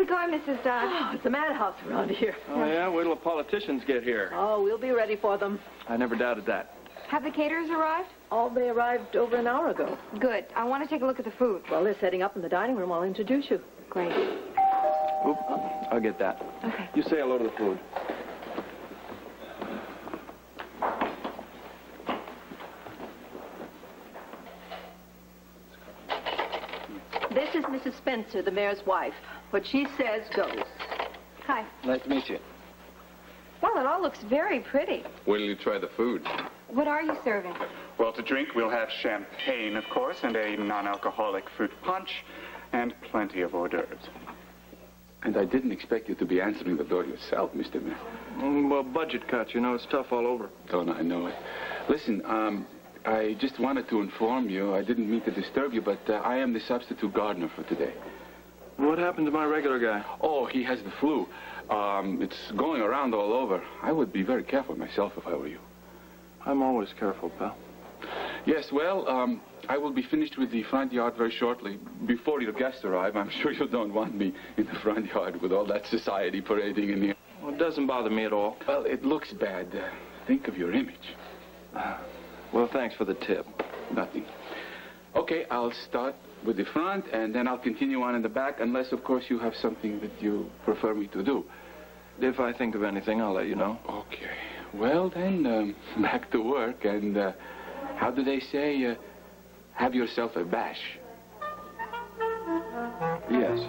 it going, Mrs. Dodd? Oh, it's a madhouse around here. Oh, yeah? Wait till the politicians get here. Oh, we'll be ready for them. I never doubted that. Have the caterers arrived? Oh, they arrived over an hour ago. Good. I want to take a look at the food. Well, they're setting up in the dining room. I'll introduce you. Great. Oop, I'll get that. Okay. You say hello to the food. This is Mrs. Spencer, the mayor's wife. What she says goes. Hi. Nice to meet you. Well, it all looks very pretty. Wait till you try the food. What are you serving? Well, to drink, we'll have champagne, of course, and a non-alcoholic fruit punch, and plenty of hors d'oeuvres. And I didn't expect you to be answering the door yourself, Mr. Mayor. Well, budget cuts, you know, it's tough all over. Oh, no, I know it. Listen, I just wanted to inform you, I didn't mean to disturb you, but I am the substitute gardener for today. What happened to my regular guy? Oh, he has the flu. It's going around all over. I would be very careful myself if I were you. I'm always careful, pal. Yes, well, I will be finished with the front yard very shortly. Before your guests arrive, I'm sure you don't want me in the front yard with all that society parading in here. Well, it doesn't bother me at all. Well, it looks bad. Think of your image. Well, thanks for the tip. Nothing. Okay, I'll start with the front, and then I'll continue on in the back, unless, of course, you have something that you prefer me to do. If I think of anything, I'll let you know. Okay. Well, then, back to work, and how do they say, have yourself a bash? Yes.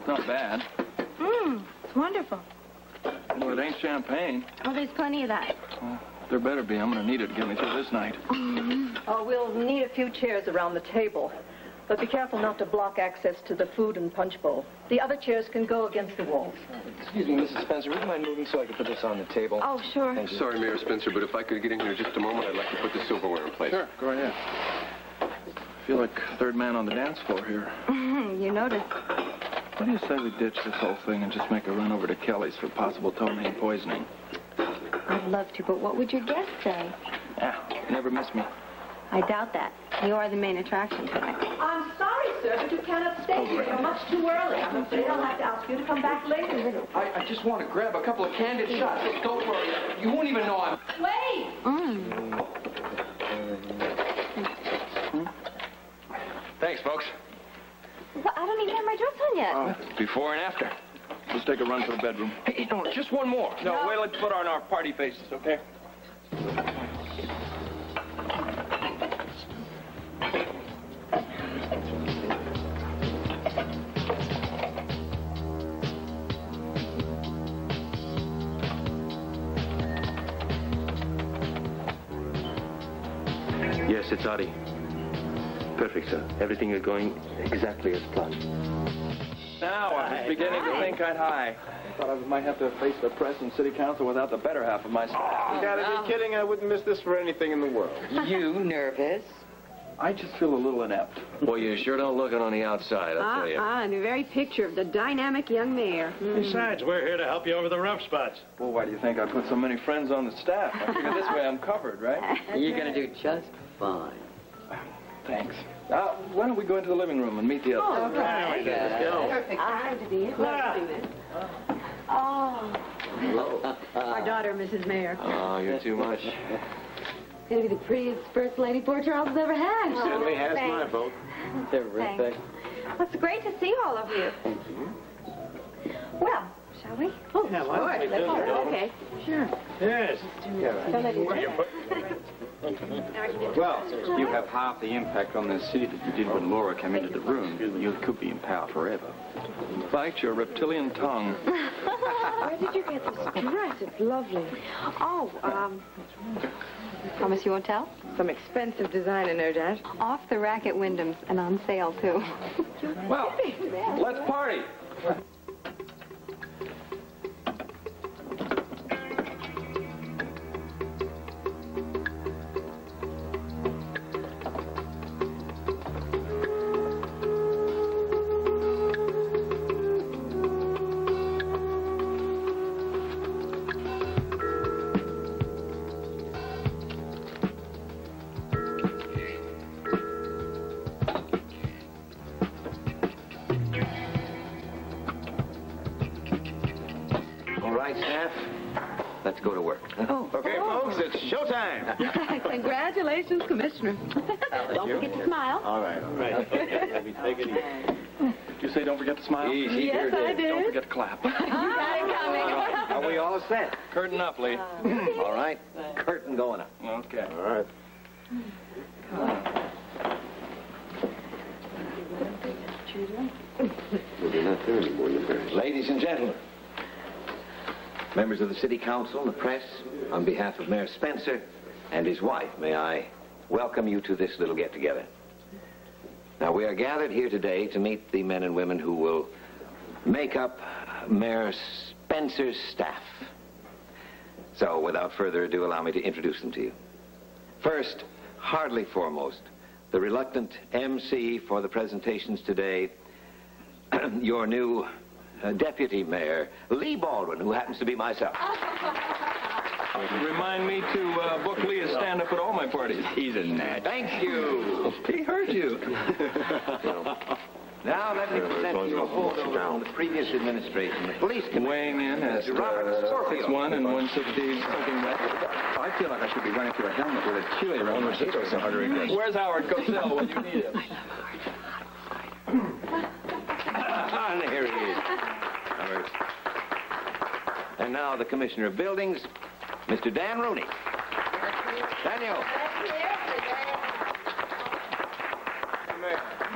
Not bad. It's wonderful. Well, it ain't champagne. Oh, there's plenty of that. Well, there better be. I'm going to need it to get me through this night. Oh, we'll need a few chairs around the table. But be careful not to block access to the food and punch bowl. The other chairs can go against the walls. Excuse me, Mrs. Spencer, would you mind moving so I can put this on the table? Oh, sure. Thank you. Sorry, Mayor Spencer, but if I could get in here just a moment, I'd like to put the silverware in place. Sure, go ahead. I feel like third man on the dance floor here. You noticed. What do you say we ditch this whole thing and just make a run over to Kelly's for possible ptomaine poisoning? I'd love to, but what would your guests say? Yeah, never miss me. I doubt that. You are the main attraction tonight. I'm sorry, sir, but you cannot stay here. You're much too early. I'm afraid I'll have to ask you to come back later. I just want to grab a couple of candid shots. Don't worry. You won't even know I'm... Wait! Thanks, folks. Well, I don't even have my dress on yet. Before and after. Let's take a run to the bedroom. Hey, no, just one more. No, wait, let's put on our party faces, okay? Yes, it's Adi. Perfect, sir. Everything is going exactly as planned. Now I was beginning to think I'd high. I thought I might have to face the press and city council without the better half of my staff. You gotta be kidding. I wouldn't miss this for anything in the world. You nervous? I just feel a little inept. Well, you sure don't look it on the outside, I'll tell you. And the very picture of the dynamic young mayor. Besides, we're here to help you over the rough spots. Well, why do you think I put so many friends on the staff? I figure this way I'm covered, right? You're going to do just fine. Thanks. Why don't we go into the living room and meet the others? Perfect time to be in. Oh. Our daughter, Mrs. Mayor. Oh, you're too much. Gonna be the prettiest first lady Port Charles has ever had. Certainly has my thanks. vote. Terrific. Well, it's great to see all of you. Well, shall we? Oh, Yeah, why don't we do that? okay. Sure. Yes. Well, you have half the impact on the city that you did when Laura came into the room. You could be in power forever. Bite your reptilian tongue. Where did you get this dress? It's lovely. Oh, promise you won't tell? Some expensive designer, no doubt. Off the rack at Wyndham's and on sale, too. Well, let's party. let's go to work. Oh. Okay, folks, it's showtime. Congratulations, Commissioner. Don't forget to smile. All right. Okay, let me take it easy. Did you say don't forget to smile? Easy, Yes, I did. Don't forget to clap. You got it coming. Are we all set? Curtain up, Lee. All right. Curtain going up. Okay. All right. Well, you're not there anymore, you're there. Ladies and gentlemen, members of the City Council and the press, on behalf of Mayor Spencer and his wife, may I welcome you to this little get-together. Now, we are gathered here today to meet the men and women who will make up Mayor Spencer's staff. So, without further ado, allow me to introduce them to you. First, hardly foremost, the reluctant MC for the presentations today, your new deputy mayor, Lee Baldwin, who happens to be myself. Remind me to book Lee to stand up at all my parties. He's a gnat. Thank you. He heard you. Now, let me present to you a holdover from the previous administration, the police commissioner. Weighing in at Robert Scorpio. 6'1" and 160, something like that. I feel like I should be running through a helmet with a chili around my head. So hard to regret. Where's Howard Cosell when you need him? And here he is. And now the Commissioner of Buildings, Mr. Dan Rooney. Daniel.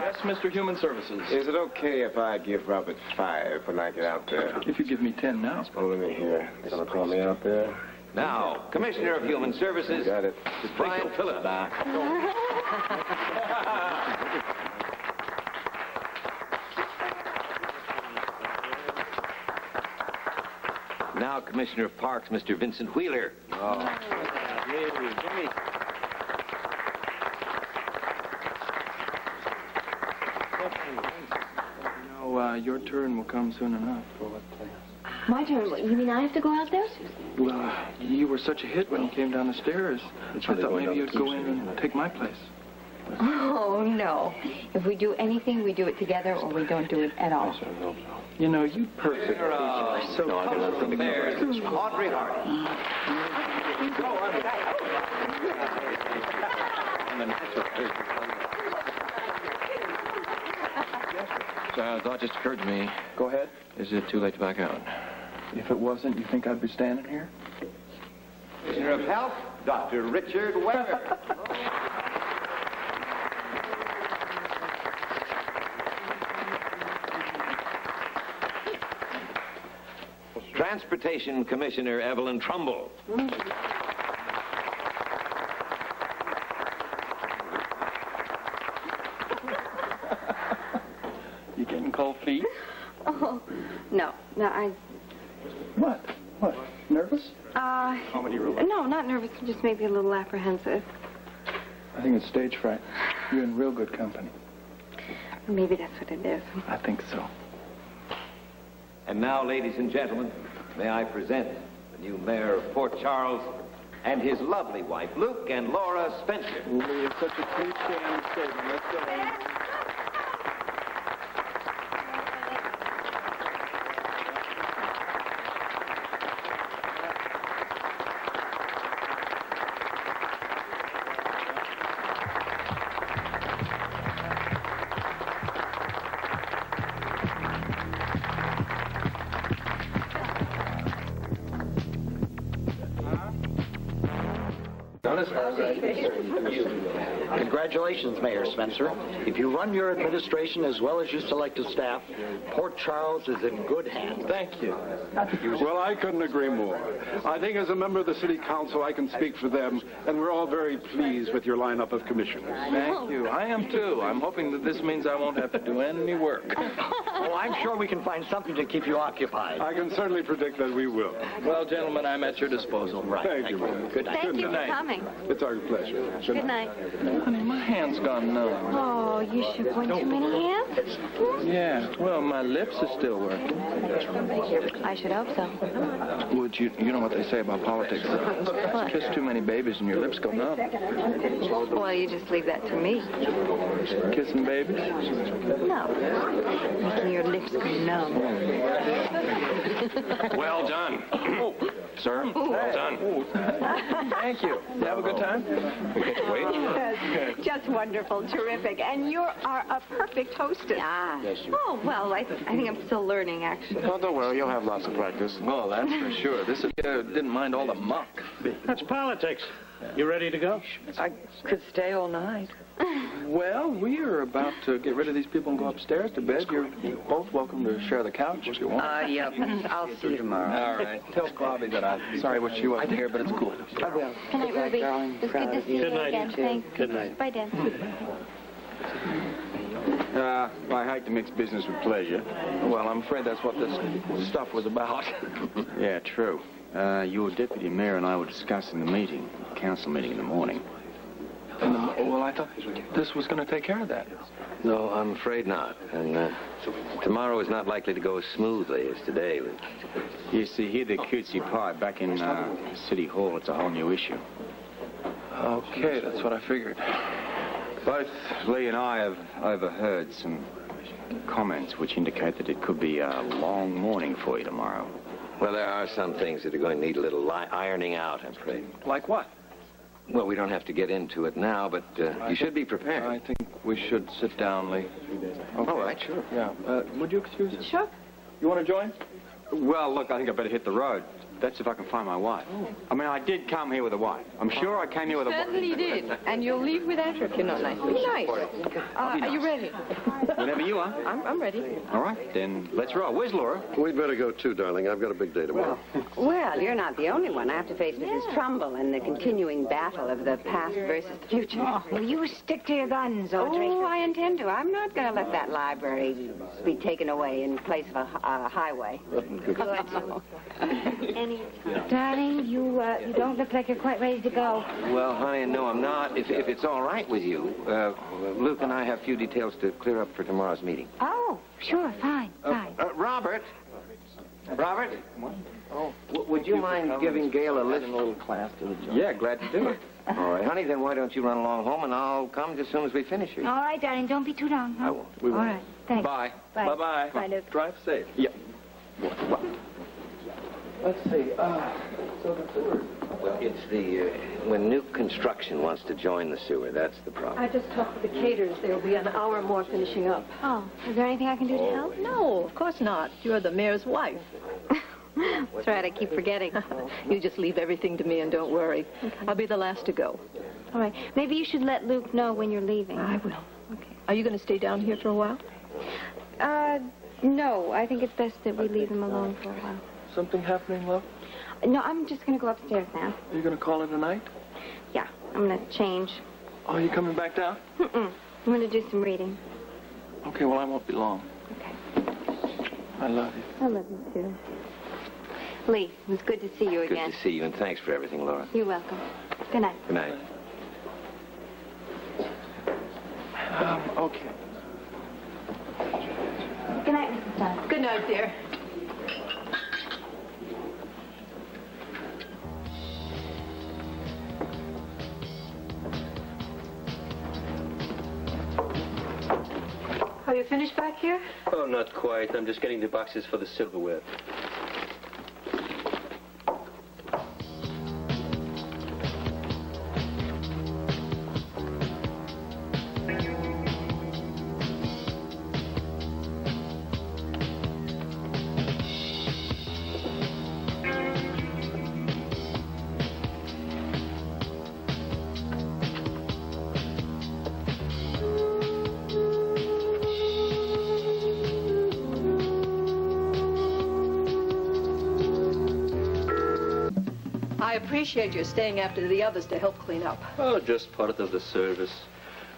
Yes, Mr. Human Services. Is it okay if I give Robert 5 when I get out there? If you give me 10 now. Oh, let me hear. You gonna call me out there? Now, Commissioner of Human Services, Got it. Brian Phillips. Now, Commissioner of Parks, Mr. Vincent Wheeler. Your turn will come soon enough. My turn. You mean I have to go out there? Well, you were such a hit when you came down the stairs. I thought maybe you'd go in and take my place. Oh, no. If we do anything, we do it together or we don't do it at all. You know, you perfect. So The mayor, Audrey Hart. A thought just occurred to me. Go ahead. Is it too late to back out? If it wasn't, you think I'd be standing here? Commissioner of Health, Dr. Richard Weber. Transportation Commissioner Evelyn Trumbull. You getting cold feet? Oh, no. No, What? What? Nervous? no, not nervous. Just maybe a little apprehensive. I think it's stage fright. You're in real good company. Maybe that's what it is. I think so. And now, ladies and gentlemen, may I present the new mayor of Port Charles and his lovely wife, Luke and Laura Spencer. Lee, it's such a cliche understatement. Let's go in. Congratulations, Mayor Spencer. If you run your administration as well as you selected staff, Port Charles is in good hands. Thank you. Well, I couldn't agree more. I think as a member of the City Council, I can speak for them, and we're all very pleased with your lineup of commissioners. Thank you. I am too. I'm hoping that this means I won't have to do any work. Oh, I'm sure we can find something to keep you occupied. I can certainly predict that we will. Well, gentlemen, I'm at your disposal. Right. Thank you. Good night. Thank you for night. coming. It's our pleasure. Good night. Honey, my hand's gone numb. Oh, you shook one too many hands? Yeah, well, my lips are still working. I should hope so. Would you know what they say about politics? Kiss too many babies and your lips go numb. Well, you just leave that to me. Kissing babies? No. Making your lips go numb. Well done. Sir, well done. Thank you. You have a good time? We get to wait. Just wonderful, terrific. And you are a perfect hostess. Ah. Yes, you. Oh, well, I think I'm still learning, actually. Oh, don't worry. You'll have lots of practice. Well, that's for sure. This didn't mind all the muck. That's politics. You ready to go? I could stay all night. Well, we are about to get rid of these people and go upstairs to bed. You're both welcome to share the couch if you want. Yeah. I'll see you tomorrow. All right. Tell Bobby that I'm sorry what she wasn't here, but it's cool. I will. Good night, Ruby. It was good to see you Good night. again. Thanks. Good night. Bye, Dan. I hate to mix business with pleasure. Well, I'm afraid that's what this stuff was about. Yeah, true. Your deputy mayor and I were discussing the meeting, council meeting in the morning. Well, I thought this was going to take care of that. No, I'm afraid not. And tomorrow is not likely to go as smoothly as today. You see, here the cutesy pie back in City Hall, it's a whole new issue. Okay, that's what I figured. Both Lee and I have overheard some comments which indicate that it could be a long morning for you tomorrow. Well, there are some things that are going to need a little ironing out, I'm afraid. Like what? Well, we don't have to get into it now, but you should be prepared. I think we should sit down, Lee. Okay. All right, sure. Yeah. Would you excuse us? Sure. You want to join? Well, look, I think I better hit the road. That's if I can find my wife. I mean, I did come here with a wife. I'm sure I came here with a wife. Certainly did. And you'll leave without her if you're not nice. Be nice. Are you ready? Whenever you are. I'm ready. All right, then let's roll. Where's Laura? We'd better go too, darling. I've got a big day tomorrow. Well, you're not the only one I have to face Mrs. Trumbull and the continuing battle of the past versus the future. Will you stick to your guns, Audrey? Oh, I intend to. I'm not going to let that library be taken away in place of a highway. Darling, you don't look like you're quite ready to go. Well, honey, no, I'm not. If it's all right with you, Luke and I have a few details to clear up for tomorrow's meeting. Oh, sure, fine. Robert? Robert? Oh, would you mind giving Gail a lift? A little class to the job. Yeah, glad to do it. All right, honey, then why don't you run along home, and I'll come as soon as we finish here. All right, darling, don't be too long. Huh? I won't. We will. All right, thanks. Bye. Bye. Bye-bye. Bye, Luke. Drive safe. Yeah. Let's see. So the sewer. Well, it's the, when new construction wants to join the sewer, that's the problem. I just talked to the caterers. There'll be an hour more finishing up. Oh, is there anything I can do to help? No, of course not. You're the mayor's wife. That's right, I keep forgetting. You just leave everything to me and don't worry. I'll be the last to go. All right, maybe you should let Luke know when you're leaving. I will. Okay. Are you going to stay down here for a while? No, I think it's best that we leave him alone for a while. Something happening, love? No, I'm just going to go upstairs now. Are you going to call it a night? Yeah, I'm going to change. Oh, you coming back down? I'm going to do some reading. Okay, well, I won't be long. Okay. I love you. I love you, too. Lee, it was good to see you Good again. to see you, and thanks for everything, Laura. You're welcome. Good night. Good night. Okay. Good night, Mrs. Dunn. Good night, dear. Are you finished back here? Oh, not quite. I'm just getting the boxes for the silverware. I appreciate your staying after the others to help clean up. Oh, just part of the service.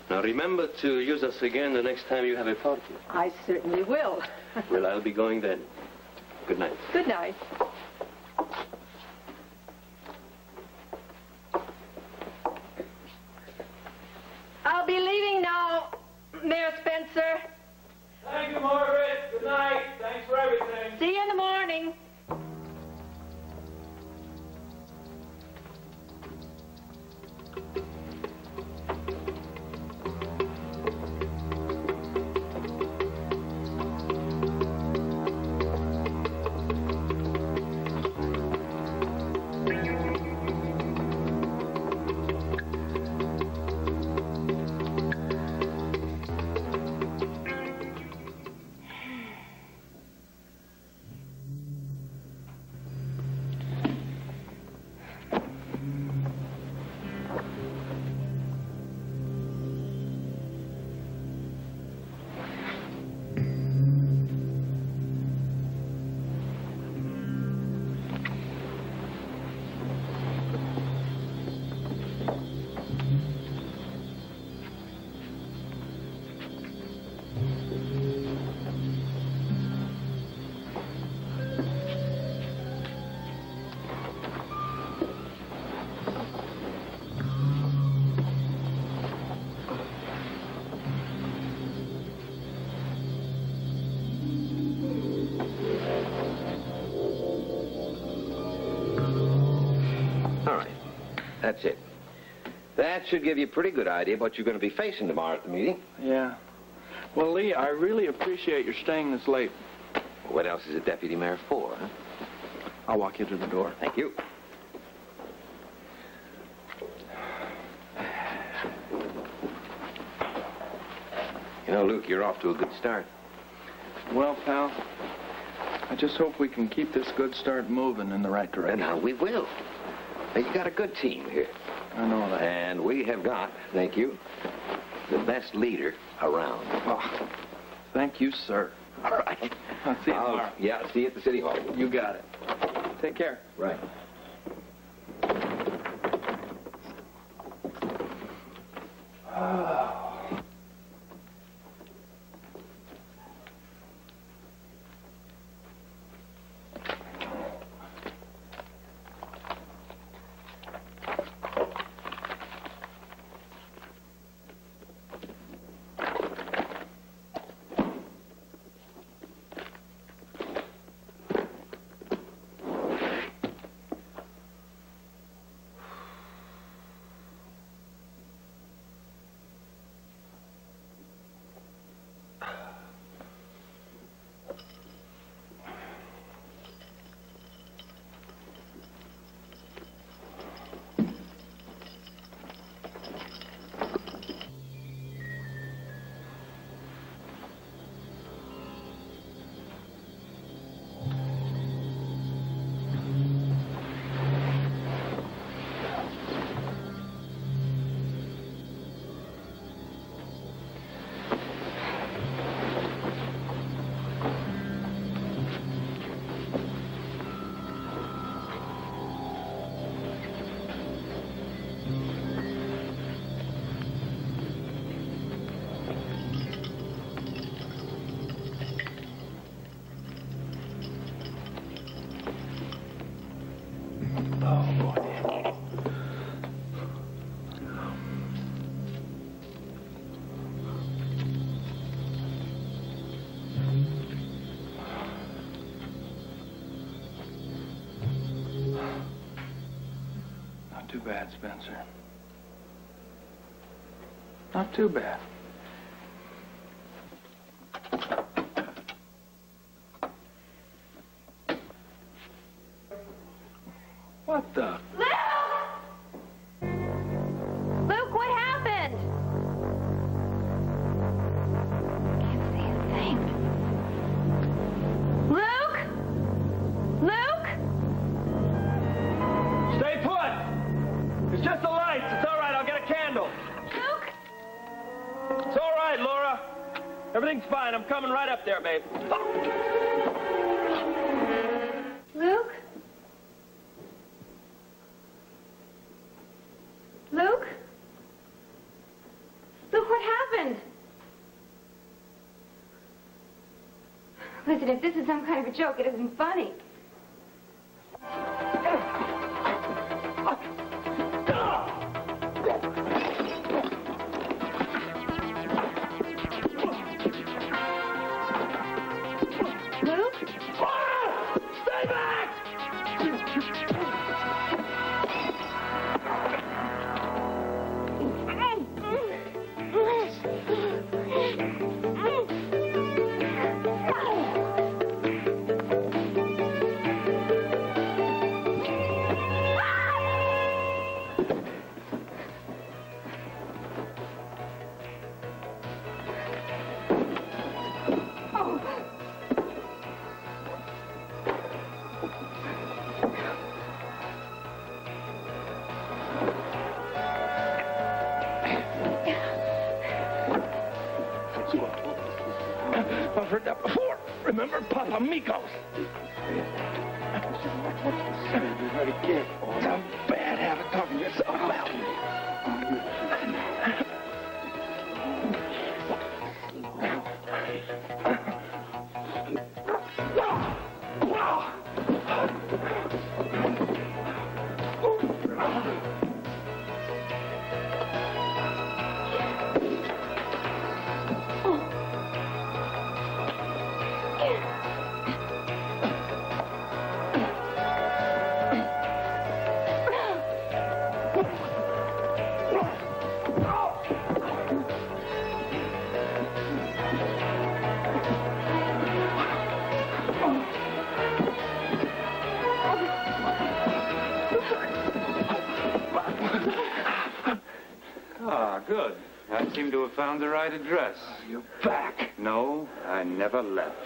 Now, remember to use us again the next time you have a party. I certainly will. Well, I'll be going then. Good night. Good night. I'll be leaving now, Mayor Spencer. Thank you, Margaret. Good night. Thanks for everything. See you in the morning. That's it. That should give you a pretty good idea of what you're going to be facing tomorrow at the meeting. Yeah. Well, Lee, I really appreciate your staying this late. What else is a deputy mayor for, huh? I'll walk you to the door. Thank you. You know, Luke, you're off to a good start. Well, pal, I just hope we can keep this good start moving in the right direction. Now, we will. Now, you got a good team here. I know that. And we have got, thank you, the best leader around. Oh, thank you, sir. All right. I'll see you tomorrow. Yeah, see you at the City Hall. You got it. Take care. Right. Not too bad, Spencer. Not too bad. What the? Luke, what happened? Can't see a thing. Luke? Luke? Stay put! It's just the lights. It's all right. I'll get a candle. Luke? It's all right, Laura. Everything's fine. I'm coming right up there, babe. Luke? Luke? Luke, what happened? Listen, if this is some kind of a joke, it isn't funny. Luke? Stay back! I've heard that before. Remember Papa Mikos? It's a bad habit talking to yourself about. Ah, good. I seem to have found the right address. You're back. No, I never left.